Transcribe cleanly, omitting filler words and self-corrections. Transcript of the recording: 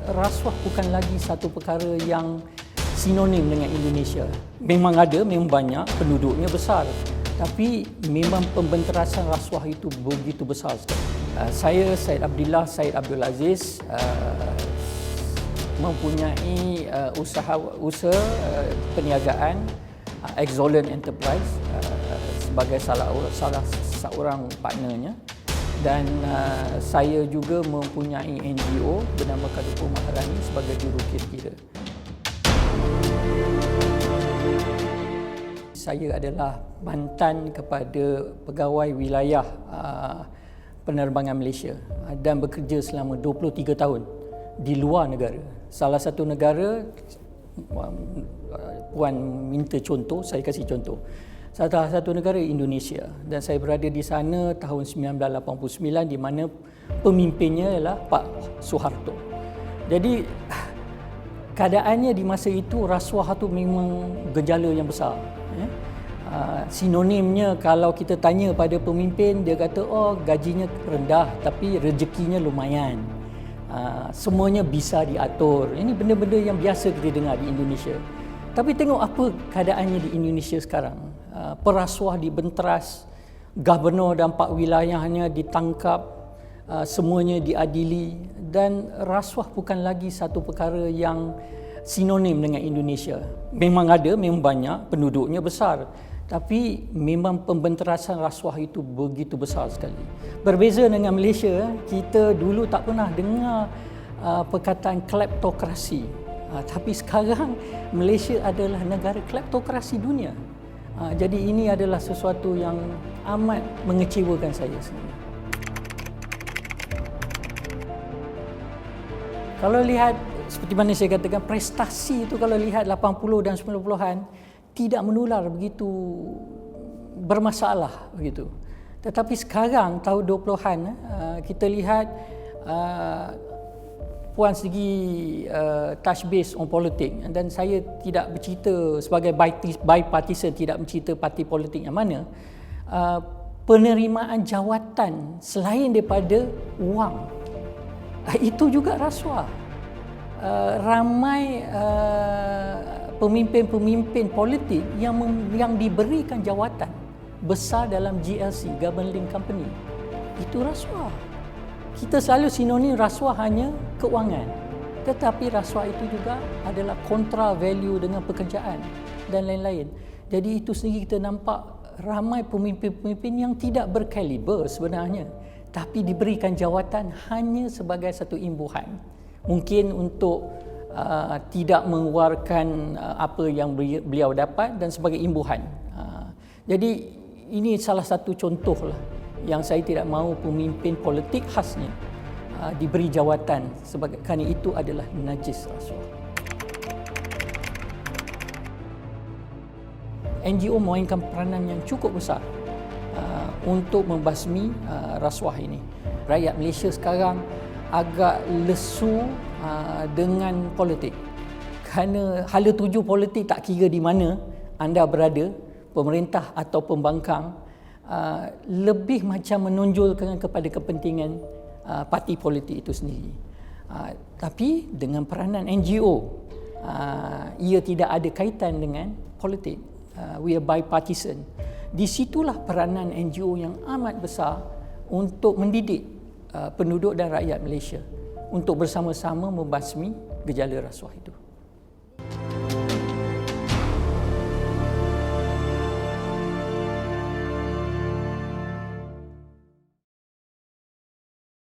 rasuah bukan lagi satu perkara yang sinonim dengan Indonesia. Memang ada, memang banyak, penduduknya besar. Tapi memang pembenterasan rasuah itu begitu besar sekali. Saya, Syed Abdillah Syed Abdul Aziz, mempunyai usaha perniagaan Exolent Enterprise sebagai salah seorang partnernya. Dan saya juga mempunyai NGO bernama Kadupur Maharani sebagai juru kira-kira. Saya adalah mantan kepada pegawai wilayah penerbangan Malaysia dan bekerja selama 23 tahun di luar negara. Salah satu negara, Puan minta contoh, saya kasih contoh. Salah satu negara Indonesia, dan saya berada di sana tahun 1989 di mana pemimpinnya ialah Pak Suharto. Jadi keadaannya di masa itu rasuah itu memang gejala yang besar. Sinonimnya kalau kita tanya pada pemimpin, dia kata oh gajinya rendah tapi rezekinya lumayan. Semuanya bisa diatur. Ini benda-benda yang biasa kita dengar di Indonesia. Tapi tengok apa keadaannya di Indonesia sekarang. Perasuah dibenteras, gubernur dan pak wilayahnya ditangkap, semuanya diadili, dan rasuah bukan lagi satu perkara yang sinonim dengan Indonesia. Memang ada, memang banyak, penduduknya besar, tapi memang pembenterasan rasuah itu begitu besar sekali. Berbeza dengan Malaysia, kita dulu tak pernah dengar perkataan kleptokrasi, tapi sekarang Malaysia adalah negara kleptokrasi dunia. Jadi ini adalah sesuatu yang amat mengecewakan saya sendiri. Kalau lihat seperti mana saya katakan, prestasi itu kalau lihat 80 dan 90-an tidak menular begitu bermasalah begitu. Tetapi sekarang tahun 20-an kita lihat Puan segi touch base on politik, dan saya tidak bercerita sebagai bipartisan, tidak bercerita parti politik yang mana, penerimaan jawatan selain daripada wang itu juga rasuah. Ramai pemimpin-pemimpin politik yang diberikan jawatan besar dalam GLC, Government Link Company, itu rasuah. Kita selalu sinonim rasuah hanya keuangan, tetapi rasuah itu juga adalah kontra value dengan pekerjaan dan lain-lain. Jadi itu sendiri kita nampak ramai pemimpin-pemimpin yang tidak berkaliber sebenarnya, tapi diberikan jawatan hanya sebagai satu imbuhan. Mungkin untuk tidak mengeluarkan apa yang beliau dapat dan sebagai imbuhan. Jadi ini salah satu contoh lah yang saya tidak mahu pemimpin politik khasnya diberi jawatan, sebagai kerana itu adalah najis rasuah. NGO memainkan peranan yang cukup besar untuk membasmi rasuah ini. Rakyat Malaysia sekarang agak lesu dengan politik, kerana hala tuju politik tak kira di mana anda berada, pemerintah atau pembangkang, lebih macam menonjolkan kepada kepentingan parti politik itu sendiri. Tapi dengan peranan NGO, ia tidak ada kaitan dengan politik. We are bipartisan. Di situlah peranan NGO yang amat besar untuk mendidik penduduk dan rakyat Malaysia untuk bersama-sama membasmi gejala rasuah itu.